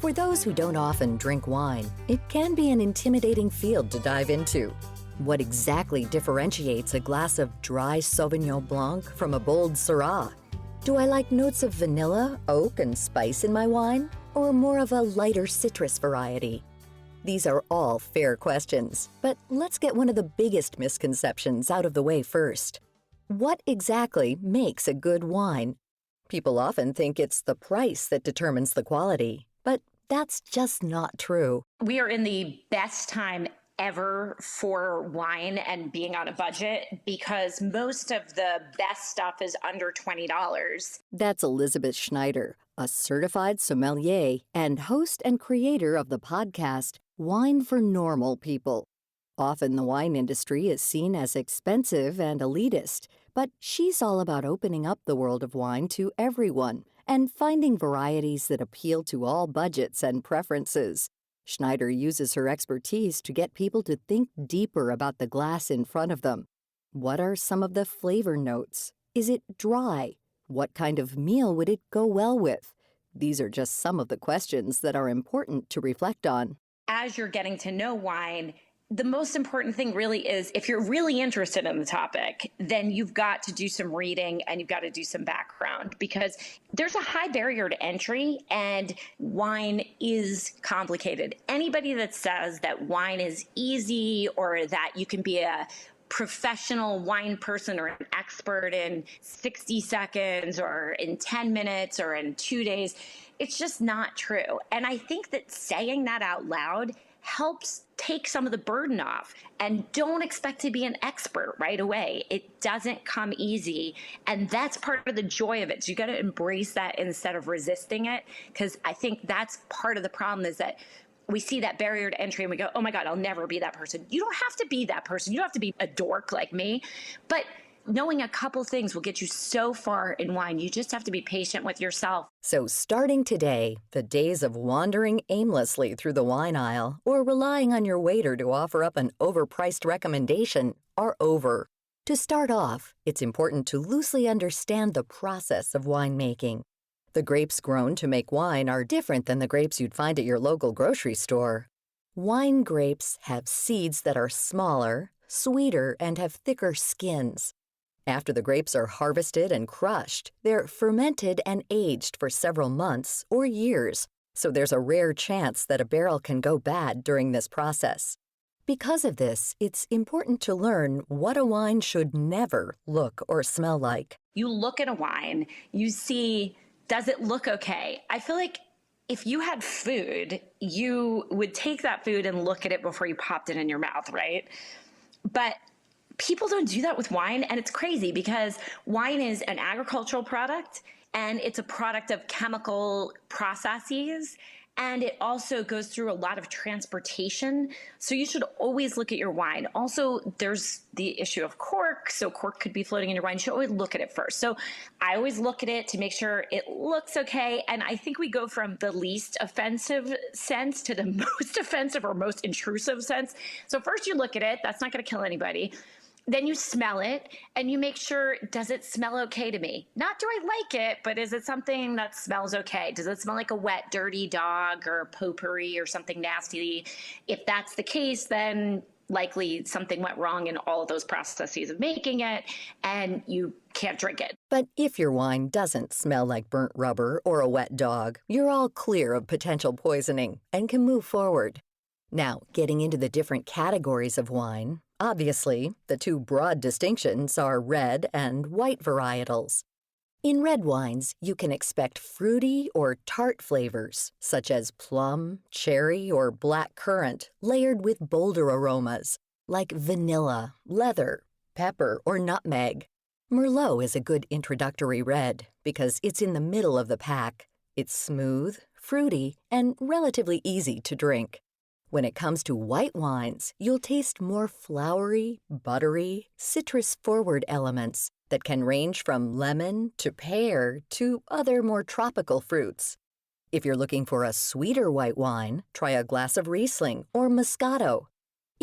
For those who don't often drink wine, it can be an intimidating field to dive into. What exactly differentiates a glass of dry Sauvignon Blanc from a bold Syrah? Do I like notes of vanilla, oak, and spice in my wine, or more of a lighter citrus variety? These are all fair questions, but let's get one of the biggest misconceptions out of the way first. What exactly makes a good wine? People often think it's the price that determines the quality, but that's just not true. We are in the best time ever for wine and being on a budget because most of the best stuff is under $20. That's Elizabeth Schneider, a certified sommelier and host and creator of the podcast Wine for Normal People. Often the wine industry is seen as expensive and elitist, but she's all about opening up the world of wine to everyone and finding varieties that appeal to all budgets and preferences. Schneider uses her expertise to get people to think deeper about the glass in front of them. What are some of the flavor notes? Is it dry? What kind of meal would it go well with? These are just some of the questions that are important to reflect on. As you're getting to know wine, the most important thing really is if you're really interested in the topic, then you've got to do some reading and you've got to do some background because there's a high barrier to entry and wine is complicated. Anybody that says that wine is easy or that you can be a professional wine person or an expert in 60 seconds or in 10 minutes or in 2 days, it's just not true. And I think that saying that out loud helps take some of the burden off. And don't expect to be an expert right away. It doesn't come easy. And that's part of the joy of it. So you got to embrace that instead of resisting it. Because I think that's part of the problem is that we see that barrier to entry and we go, oh my God, I'll never be that person. You don't have to be that person. You don't have to be a dork like me. But knowing a couple things will get you so far in wine. You just have to be patient with yourself. So starting today, the days of wandering aimlessly through the wine aisle or relying on your waiter to offer up an overpriced recommendation are over. To start off, it's important to loosely understand the process of winemaking. The grapes grown to make wine are different than the grapes you'd find at your local grocery store. Wine grapes have seeds that are smaller, sweeter, and have thicker skins. After the grapes are harvested and crushed, they're fermented and aged for several months or years, so there's a rare chance that a barrel can go bad during this process. Because of this, it's important to learn what a wine should never look or smell like. You look at a wine, you see, does it look okay? I feel like if you had food, you would take that food and look at it before you popped it in your mouth, right? But people don't do that with wine, and it's crazy because wine is an agricultural product and it's a product of chemical processes, and it also goes through a lot of transportation. So you should always look at your wine. Also, there's the issue of cork. So cork could be floating in your wine. You should always look at it first. So I always look at it to make sure it looks okay. And I think we go from the least offensive sense to the most offensive or most intrusive sense. So first you look at it. That's not going to kill anybody. Then you smell it and you make sure, does it smell okay to me? Not do I like it, but is it something that smells okay? Does it smell like a wet, dirty dog or potpourri or something nasty? If that's the case, then likely something went wrong in all of those processes of making it and you can't drink it. But if your wine doesn't smell like burnt rubber or a wet dog, you're all clear of potential poisoning and can move forward. Now, getting into the different categories of wine, obviously, the two broad distinctions are red and white varietals. In red wines, you can expect fruity or tart flavors, such as plum, cherry, or black currant, layered with bolder aromas, like vanilla, leather, pepper, or nutmeg. Merlot is a good introductory red because it's in the middle of the pack. It's smooth, fruity, and relatively easy to drink. When it comes to white wines, you'll taste more flowery, buttery, citrus-forward elements that can range from lemon to pear to other more tropical fruits. If you're looking for a sweeter white wine, try a glass of Riesling or Moscato.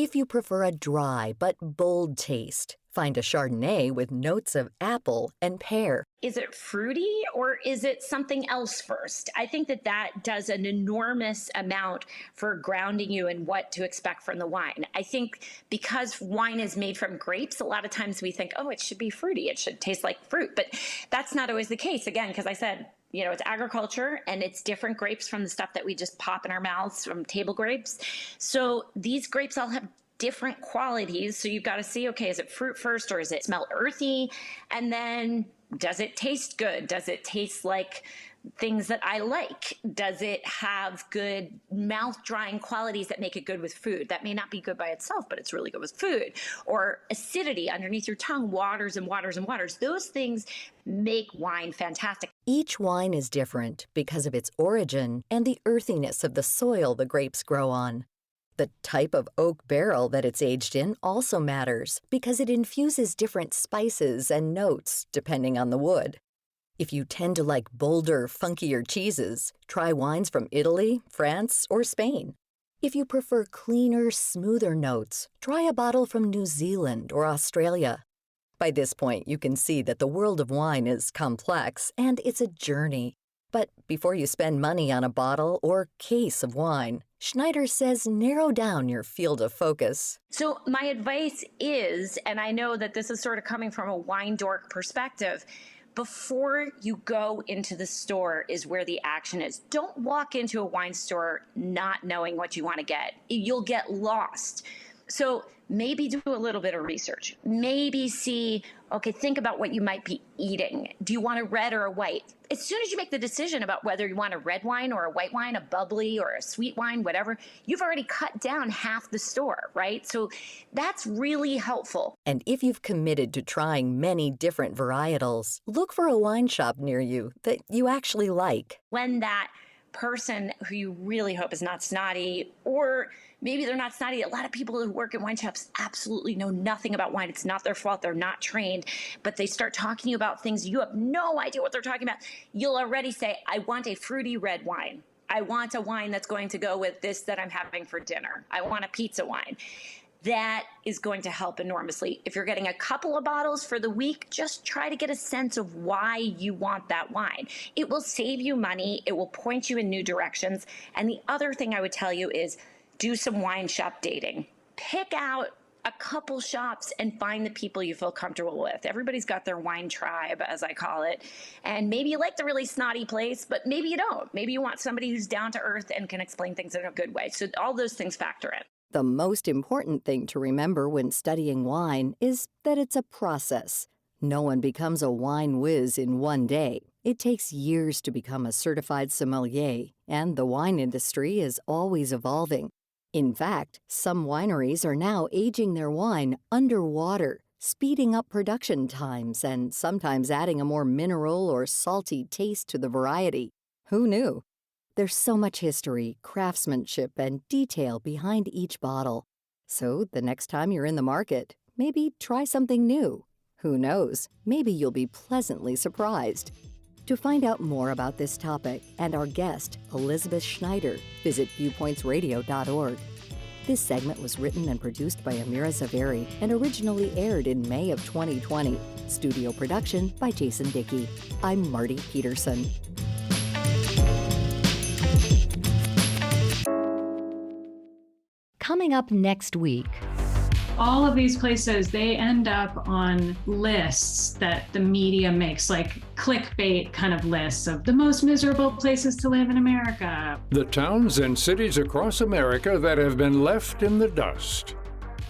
If you prefer a dry but bold taste, find a Chardonnay with notes of apple and pear. Is it fruity or is it something else first? I think that does an enormous amount for grounding you in what to expect from the wine. I think because wine is made from grapes, a lot of times we think, oh, it should be fruity. It should taste like fruit. But that's not always the case. Again, because I said, it's agriculture and it's different grapes from the stuff that we just pop in our mouths from table grapes. So these grapes all have different qualities. So you've got to see, okay, is it fruit first or does it smell earthy? And then does it taste good? Does it taste like things that I like? Does it have good mouth drying qualities that make it good with food? That may not be good by itself, but it's really good with food. Or acidity underneath your tongue, waters and waters and waters. Those things make wine fantastic. Each wine is different because of its origin and the earthiness of the soil the grapes grow on. The type of oak barrel that it's aged in also matters because it infuses different spices and notes depending on the wood. If you tend to like bolder, funkier cheeses, try wines from Italy, France, or Spain. If you prefer cleaner, smoother notes, try a bottle from New Zealand or Australia. By this point, you can see that the world of wine is complex and it's a journey. But before you spend money on a bottle or case of wine, Schneider says narrow down your field of focus. So my advice is, and I know that this is sort of coming from a wine dork perspective, before you go into the store is where the action is. Don't walk into a wine store not knowing what you want to get. You'll get lost. So maybe do a little bit of research. Maybe see, okay, think about what you might be eating. Do you want a red or a white? As soon as you make the decision about whether you want a red wine or a white wine, a bubbly or a sweet wine, whatever, you've already cut down half the store, right? So that's really helpful. And if you've committed to trying many different varietals, look for a wine shop near you that you actually like. When that person who you really hope is not snotty, or maybe they're not snotty. A lot of people who work in wine shops absolutely know nothing about wine. It's not their fault. They're not trained, but they start talking to you about things you have no idea what they're talking about. You'll already say, I want a fruity red wine. I want a wine that's going to go with this that I'm having for dinner. I want a pizza wine. That is going to help enormously. If you're getting a couple of bottles for the week, just try to get a sense of why you want that wine. It will save you money. It will point you in new directions. And the other thing I would tell you is do some wine shop dating. Pick out a couple shops and find the people you feel comfortable with. Everybody's got their wine tribe, as I call it. And maybe you like the really snotty place, but maybe you don't. Maybe you want somebody who's down to earth and can explain things in a good way. So all those things factor in. The most important thing to remember when studying wine is that it's a process. No one becomes a wine whiz in one day. It takes years to become a certified sommelier, and the wine industry is always evolving. In fact, some wineries are now aging their wine underwater, speeding up production times and sometimes adding a more mineral or salty taste to the variety. Who knew? There's so much history, craftsmanship, and detail behind each bottle. So the next time you're in the market, maybe try something new. Who knows, maybe you'll be pleasantly surprised. To find out more about this topic and our guest, Elizabeth Schneider, visit viewpointsradio.org. This segment was written and produced by Amira Zaveri and originally aired in May of 2020. Studio production by Jason Dickey. I'm Marty Peterson. Coming up next week. All of these places, they end up on lists that the media makes, like clickbait kind of lists of the most miserable places to live in America. The towns and cities across America that have been left in the dust.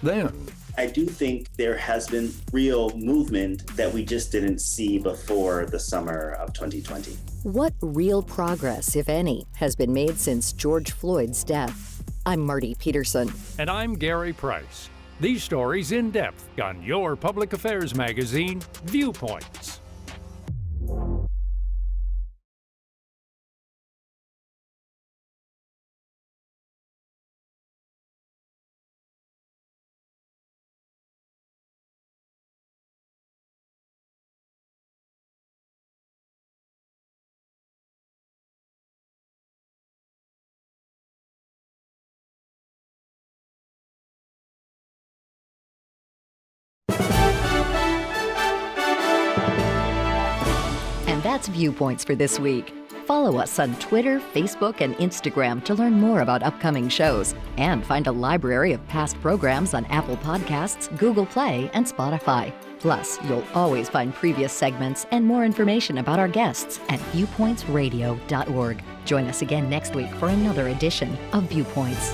Then, I do think there has been real movement that we just didn't see before the summer of 2020. What real progress, if any, has been made since George Floyd's death? I'm Marty Peterson. and I'm Gary Price. These stories in depth on your public affairs magazine, Viewpoints. That's Viewpoints for this week. Follow us on Twitter, Facebook, and Instagram to learn more about upcoming shows and find a library of past programs on Apple Podcasts, Google Play, and Spotify. Plus, you'll always find previous segments and more information about our guests at viewpointsradio.org. Join us again next week for another edition of Viewpoints.